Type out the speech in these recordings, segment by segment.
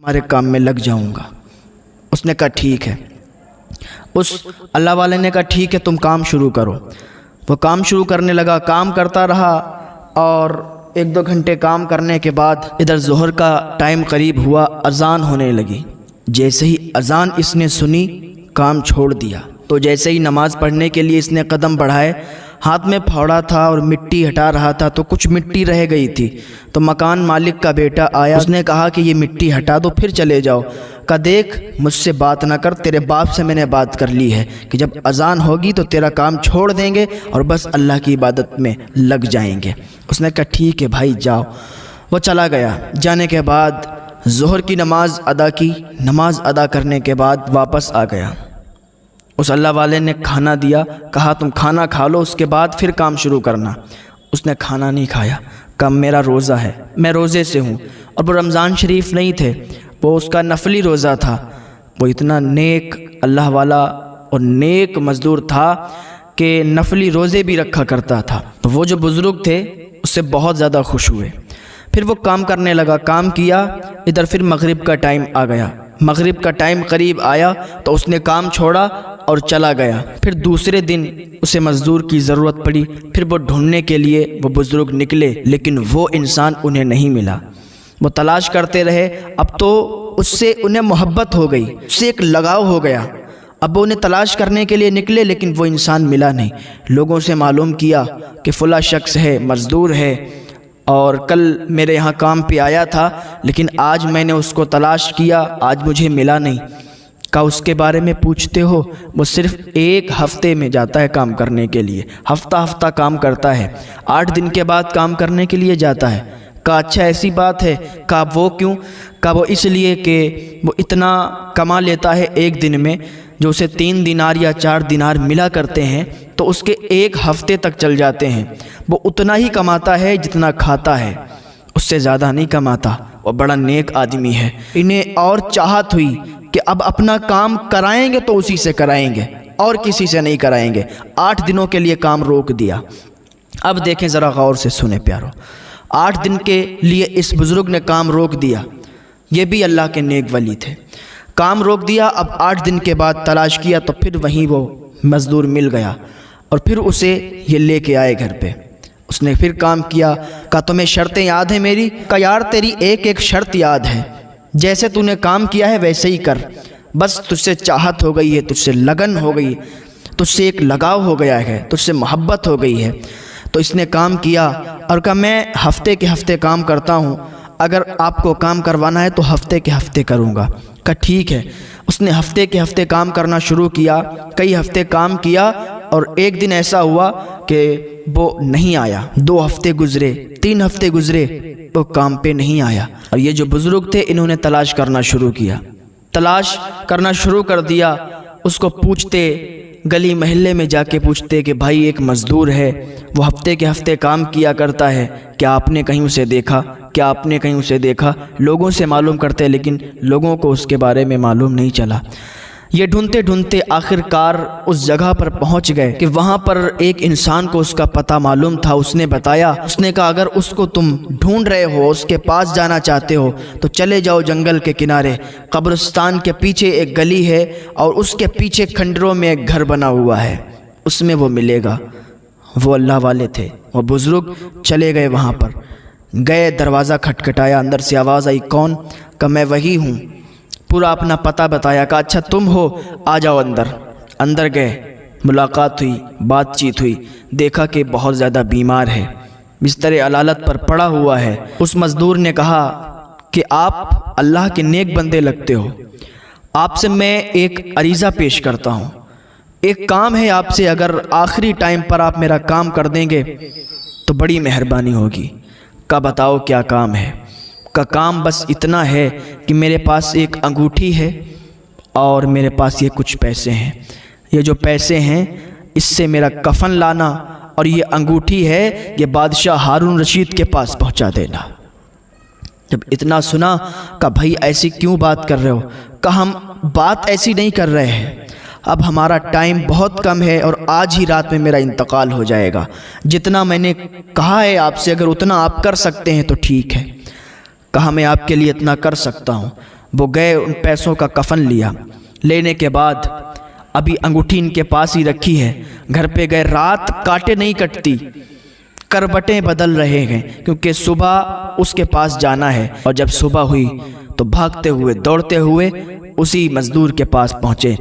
हमारे काम में लग जाऊंगा। उसने कहा ठीक है। उस अल्लाह वाले ने कहा ठीक है, तुम काम शुरू करो। वो काम शुरू करने लगा, काम करता रहा और 1-2 घंटे काम करने के बाद इधर ज़ोहर का टाइम करीब हुआ, अज़ान होने लगी। जैसे ही अज़ान इसने सुनी काम छोड़ दिया। तो जैसे ही नमाज़ पढ़ने के लिए इसने कदम बढ़ाए, हाथ में फावड़ा था और मिट्टी हटा रहा था तो कुछ मिट्टी रह गई थी। तो मकान मालिक का बेटा आया, उसने कहा कि ये मिट्टी हटा दो फिर चले जाओ। कहा देख, मुझसे बात ना कर, तेरे बाप से मैंने बात कर ली है कि जब अज़ान होगी तो तेरा काम छोड़ देंगे और बस अल्लाह की इबादत में लग जाएंगे। उसने कहा ठीक है भाई जाओ। वो चला गया। जाने के बाद ज़ोहर की नमाज़ अदा की। नमाज़ अदा करने के बाद वापस आ गया। उस अल्लाह वाले ने खाना दिया, कहा तुम खाना खा लो, उसके बाद फिर काम शुरू करना। उसने खाना नहीं खाया। कहा मेरा रोज़ा है, मैं रोज़े से हूँ। और वो रमज़ान शरीफ नहीं थे, वो उसका नफली रोज़ा था। वो इतना नेक अल्लाह वाला और नेक मज़दूर था कि नफली रोज़े भी रखा करता था। तो वो जो बुज़ुर्ग थे उससे बहुत ज़्यादा खुश हुए। फिर वो काम करने लगा, काम किया। इधर फिर मगरिब का टाइम आ गया। मगरिब का टाइम करीब आया तो उसने काम छोड़ा और चला गया। फिर दूसरे दिन उसे मज़दूर की ज़रूरत पड़ी। फिर वो ढूंढने के लिए वो बुज़ुर्ग निकले, लेकिन वो इंसान उन्हें नहीं मिला। वो तलाश करते रहे। अब तो उससे उन्हें मोहब्बत हो गई, उससे एक लगाव हो गया। अब वो उन्हें तलाश करने के लिए निकले, लेकिन वो इंसान मिला नहीं। लोगों से मालूम किया कि फ़ला शख्स है, मज़दूर है और कल मेरे यहाँ काम पे आया था, लेकिन आज मैंने उसको तलाश किया, आज मुझे मिला नहीं। का उसके बारे में पूछते हो? वो सिर्फ 1 हफ़्ते में जाता है काम करने के लिए, हफ्ता काम करता है, 8 दिन के बाद काम करने के लिए जाता है। का अच्छा ऐसी बात है? का वो क्यों? का वो इसलिए कि वो इतना कमा लेता है एक दिन में, जो उसे 3 दिनार या 4 दिनार मिला करते हैं तो उसके 1 हफ़्ते तक चल जाते हैं। वो उतना ही कमाता है जितना खाता है, उससे ज़्यादा नहीं कमाता। वो बड़ा नेक आदमी है। इन्हें और चाहत हुई कि अब अपना काम कराएंगे तो उसी से कराएंगे और किसी से नहीं कराएंगे। 8 दिनों के लिए काम रोक दिया। अब देखें ज़रा गौर से सुने प्यारो, 8 दिन के लिए इस बुज़ुर्ग ने काम रोक दिया। ये भी अल्लाह के नेक वली थे। काम रोक दिया। अब 8 दिन के बाद तलाश किया तो फिर वहीं वो मज़दूर मिल गया और फिर उसे ये लेके आए घर पे। उसने फिर काम किया। कहा तुम्हें शर्तें याद हैं मेरी? कहा यार तेरी एक शर्त याद है, जैसे तूने काम किया है वैसे ही कर। बस तुझसे चाहत हो गई है, तुझसे लगन हो गई, तुझसे एक लगाव हो गया है, तुझसे मोहब्बत हो गई है। तो इसने काम किया और कहा मैं हफ्ते के हफ्ते काम करता हूँ, अगर आपको काम करवाना है तो हफ्ते के हफ्ते करूँगा। कहा ठीक है। उसने हफ्ते के हफ्ते काम करना शुरू किया। कई हफ्ते काम किया और एक दिन ऐसा हुआ कि वो नहीं आया। 2 हफ्ते गुजरे, 3 हफ्ते गुजरे, तो काम पे नहीं आया। और ये जो बुज़ुर्ग थे इन्होंने तलाश करना शुरू किया, तलाश करना शुरू कर दिया। उसको पूछते, गली महल्ले में जाके पूछते कि भाई एक मज़दूर है, वो हफ्ते के हफ्ते काम किया करता है, क्या आपने कहीं उसे देखा? क्या आपने कहीं उसे देखा? लोगों से मालूम करते, लेकिन लोगों को उसके बारे में मालूम नहीं चला। ये ढूंढते ढूंढते आखिरकार उस जगह पर पहुंच गए कि वहाँ पर एक इंसान को उसका पता मालूम था। उसने बताया, उसने कहा अगर उसको तुम ढूंढ रहे हो, उसके पास जाना चाहते हो तो चले जाओ जंगल के किनारे, कब्रिस्तान के पीछे एक गली है और उसके पीछे खंडरों में एक घर बना हुआ है, उसमें वो मिलेगा। वो अल्लाह वाले थे। वो बुज़ुर्ग चले गए वहाँ पर, गए, दरवाज़ा खटखटाया, अंदर से आवाज़ आई कौन? कहा मैं वही हूँ। पूरा अपना पता बताया। कहा अच्छा तुम हो, आ जाओ अंदर। अंदर गए, मुलाकात हुई, बातचीत हुई। देखा कि बहुत ज़्यादा बीमार है, बिस्तर अलालत पर पड़ा हुआ है। उस मज़दूर ने कहा कि आप अल्लाह के नेक बंदे लगते हो, आपसे मैं एक अरीज़ा पेश करता हूँ, एक काम है आपसे, अगर आखिरी टाइम पर आप मेरा काम कर देंगे तो बड़ी मेहरबानी होगी। का बताओ क्या काम है? का काम बस इतना है कि मेरे पास एक अंगूठी है और मेरे पास ये कुछ पैसे हैं। ये जो पैसे हैं इससे मेरा कफन लाना और ये अंगूठी है ये बादशाह हारून रशीद के पास पहुंचा देना। जब इतना सुना, का भाई ऐसी क्यों बात कर रहे हो? का हम बात ऐसी नहीं कर रहे हैं, अब हमारा टाइम बहुत कम है और आज ही रात में मेरा इंतकाल हो जाएगा। जितना मैंने कहा है आपसे, अगर उतना आप कर सकते हैं तो ठीक है। कहा मैं आपके लिए इतना कर सकता हूँ, وہ گئے, ان پیسوں کا کفن لیا. لینے کے بعد ابھی انگوٹھی ان کے پاس ہی رکھی ہے. گھر پہ گئے, رات کاٹے نہیں کٹتی, کربٹیں بدل رہے ہیں کیونکہ صبح اس کے پاس جانا ہے. اور جب صبح ہوئی تو بھاگتے ہوئے دوڑتے ہوئے اسی مزدور کے پاس پہنچے.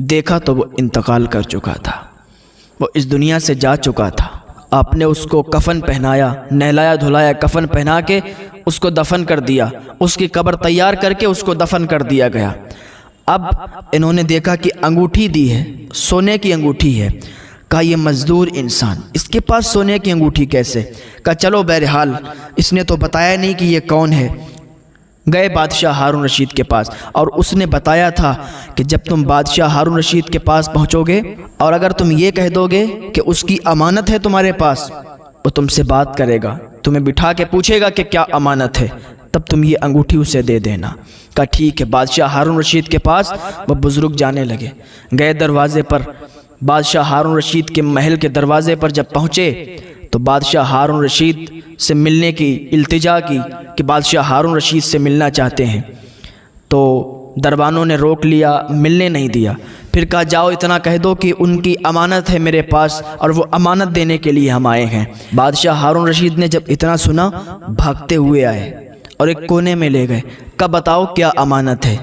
دیکھا تو وہ انتقال کر چکا تھا, وہ اس دنیا سے جا چکا تھا. آپ نے اس کو کفن پہنایا, نہلایا دھلایا, کفن پہنا کے اس کو دفن کر دیا. اس کی قبر تیار کر کے اس کو دفن کر دیا گیا. اب انہوں نے دیکھا کہ انگوٹھی دی ہے, سونے کی انگوٹھی ہے. کہا یہ مزدور انسان, اس کے پاس سونے کی انگوٹھی کیسے؟ کہا چلو بہرحال اس نے تو بتایا نہیں کہ یہ کون ہے. گئے بادشاہ ہارون رشید کے پاس, اور اس نے بتایا تھا کہ جب تم بادشاہ ہارون رشید کے پاس پہنچو گے اور اگر تم یہ کہہ دو گے کہ اس کی امانت ہے تمہارے پاس, وہ تم سے بات کرے گا, تمہیں بٹھا کے پوچھے گا کہ کیا امانت ہے, تب تم یہ انگوٹھی اسے دے دینا. کہا ٹھیک ہے. بادشاہ ہارون رشید کے پاس وہ بزرگ جانے لگے. گئے دروازے پر, بادشاہ ہارون رشید کے محل کے دروازے پر جب پہنچے تو بادشاہ ہارون رشید سے ملنے کی التجا کی کہ بادشاہ ہارون رشید سے ملنا چاہتے ہیں. تو دربانوں نے روک لیا, ملنے نہیں دیا. پھر کہا جاؤ اتنا کہہ دو کہ ان کی امانت ہے میرے پاس اور وہ امانت دینے کے لیے ہم آئے ہیں. بادشاہ ہارون رشید نے جب اتنا سنا بھاگتے ہوئے آئے اور ایک کونے میں لے گئے. کہا بتاؤ کیا امانت ہے؟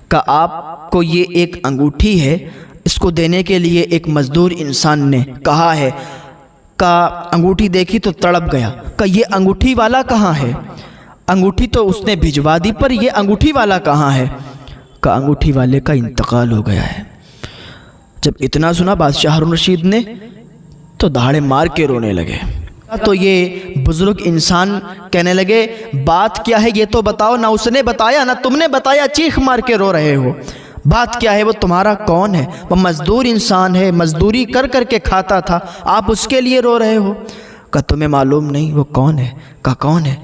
کہا آپ کو یہ ایک انگوٹھی ہے, اس کو دینے کے لیے ایک مزدور انسان نے کہا ہے. کہا انگوٹھی دیکھی تو تڑپ گیا. کہا یہ انگوٹھی والا کہاں ہے؟ انگوٹھی تو اس نے بھجوا دی, پر یہ انگوٹھی والا کہاں ہے؟ کہا انگوٹھی والے کا انتقال ہو گیا ہے. جب اتنا سنا بادشاہ ہارون رشید نے تو دہاڑے مار کے رونے لگے. تو یہ بزرگ انسان کہنے لگے بات کیا ہے یہ تو بتاؤ, نہ اس نے بتایا نہ تم نے بتایا, چیخ مار کے رو رہے ہو. بات کیا ہے؟ وہ تمہارا کون ہے؟ وہ مزدور انسان ہے, مزدوری کر کر کے کھاتا تھا, آپ اس کے لیے رو رہے ہو. کہا تمہیں معلوم نہیں وہ کون ہے؟ کہا کون ہے؟